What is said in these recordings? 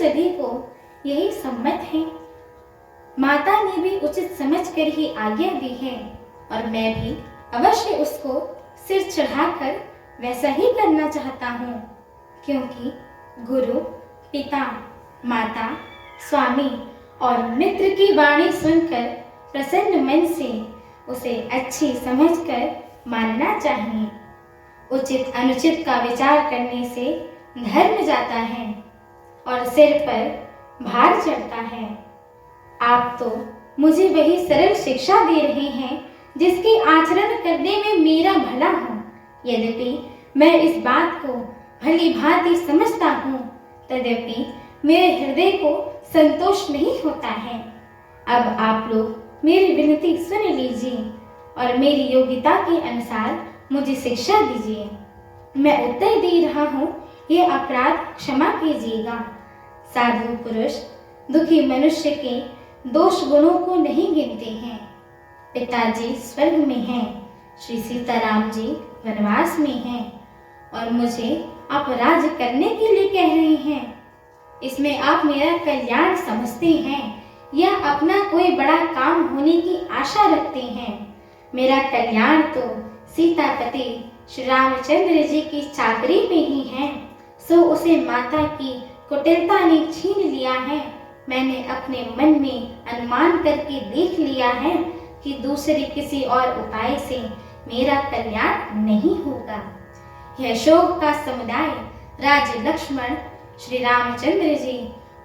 सभी को यही सम्मत है। माता ने भी उचित समझकर ही आज्ञा दी है और मैं भी अवश्य उसको सिर चढ़ाकर वैसा ही करना चाहता हूँ, क्योंकि गुरु, पिता, माता, स्वामी और मित्र की वाणी सुनकर प्रसन्न मन से उसे अच्छी समझकर मानना चाहिए। उचित अनुचित का विचार करने से धर्म जाता है और सिर पर भार चढ़ता है। आप तो मुझे वही सरल शिक्षा दे रहे हैं जिसकी आचरण करने में मेरा भला हो। यद्यपि मैं इस बात को भली भांति समझता हूँ, तद्यपि मेरे हृदय को संतोष नहीं होता है। अब आप लोग मेरी विनती सुन लीजिए और मेरी योग्यता के अनुसार मुझे शिक्षा दीजिए। मैं उत्तर दे रहा हूँ, ये अपराध क्षमा कीजिएगा। साधु पुरुष दुखी मनुष्य के दोष गुणों को नहीं गिनते हैं। पिताजी स्वर्ग में हैं, श्री सीताराम जी वनवास में हैं और मुझे आप राज्य करने के लिए कह रहे हैं। इसमें आप मेरा कल्याण समझते हैं या अपना कोई बड़ा काम होने की आशा रखते हैं? मेरा कल्याण तो सीतापति श्री रामचंद्र जी की चाकरी में ही है, सो उसे माता की कुटिलता ने छीन लिया है। मैंने अपने मन में अनुमान करके देख लिया है कि दूसरे किसी और उपाय से मेरा कल्याण नहीं होगा। यह शोक का समुदाय राज लक्ष्मण, श्री रामचंद्र जी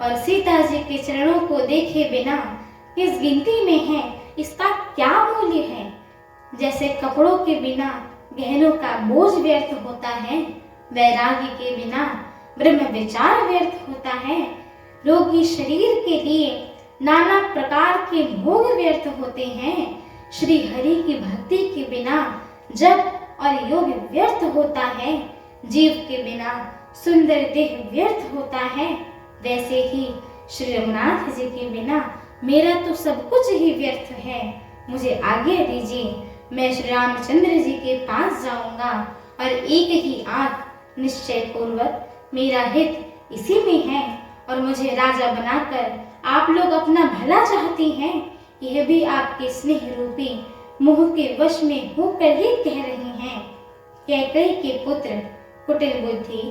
और सीता जी के चरणों को देखे बिना किस गिनती में है, इसका क्या मूल्य है? जैसे कपड़ों के बिना गहनों का बोझ व्यर्थ होता है, वैराग्य के बिना ब्रह्म विचार व्यर्थ होता है। रोगी शरीर के लिए नाना प्रकार के भोग व्यर्थ होते हैं। श्री हरि की भक्ति के बिना जप और योग व्यर्थ होता है। जीव के बिना सुंदर देह व्यर्थ होता है। वैसे ही श्री रघुनाथ जी के बिना मेरा तो सब कुछ ही व्यर्थ है। मुझे आज्ञा दीजिए, मैं श्री रामचंद्र जी के पास जाऊंगा और एक ही आंख निश्चय पूर्वक मेरा हित इसी में है और मुझे राजा बनाकर आप लोग अपना भला चाहती हैं, यह भी आपके स्नेह रूपी मोह के वश में होकर ही कह रही हैं। कैकेयी के पुत्र कुटिल बुद्धि,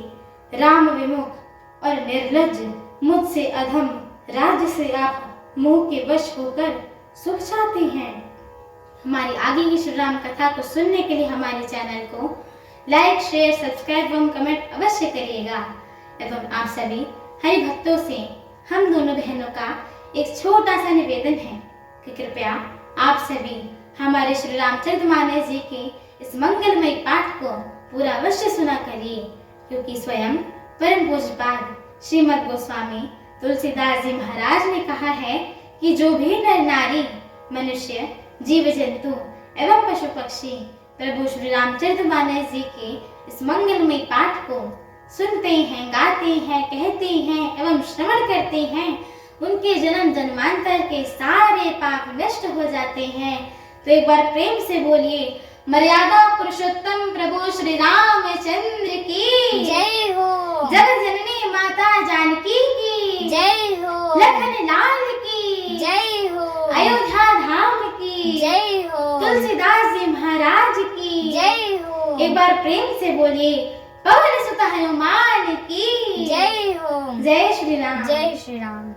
राम विमुख और निर्लज्ज, मुझसे अधम राज्य से आप मोह के वश होकर सुख चाहते हैं। हमारी आगे की श्री राम कथा को सुनने के लिए हमारे चैनल को लाइक, शेयर, सब्सक्राइब एवं कमेंट अवश्य करिएगा। एवं आप सभी हरि भक्तों से हम दोनों बहनों का एक छोटा सा निवेदन है कि कृपया आप सभी हमारे श्री रामचरितमानस जी के इस मंगलमय पाठ को पूरा अवश्य सुना करिए, क्योंकि स्वयं परम पूज्यपाद श्रीमद् गोस्वामी तुलसीदास जी महाराज ने कहा है कि जो भी नर नारी, मनुष्य, जीव जंतु एवं पशु पक्षी प्रभु श्री रामचरितमानस जी के इस मंगलमय पाठ को सुनते हैं, गाते हैं, कहते हैं एवं श्रवण करते हैं, उनके जन्म जन्मांतर के सारे पाप नष्ट हो जाते हैं। तो एक बार प्रेम से बोलिए, मर्यादा पुरुषोत्तम प्रभु श्री रामचंद्र की जय हो। जगत जननी माता जानकी की जय हो। लखन लाल की जय हो। अयोध्या धाम की जय हो। तुलसीदास जी महाराज की जय हो। एक बार प्रेम से बोलिए, पवन सुत हनुमान की जय हो। जय श्री राम। जय श्री राम।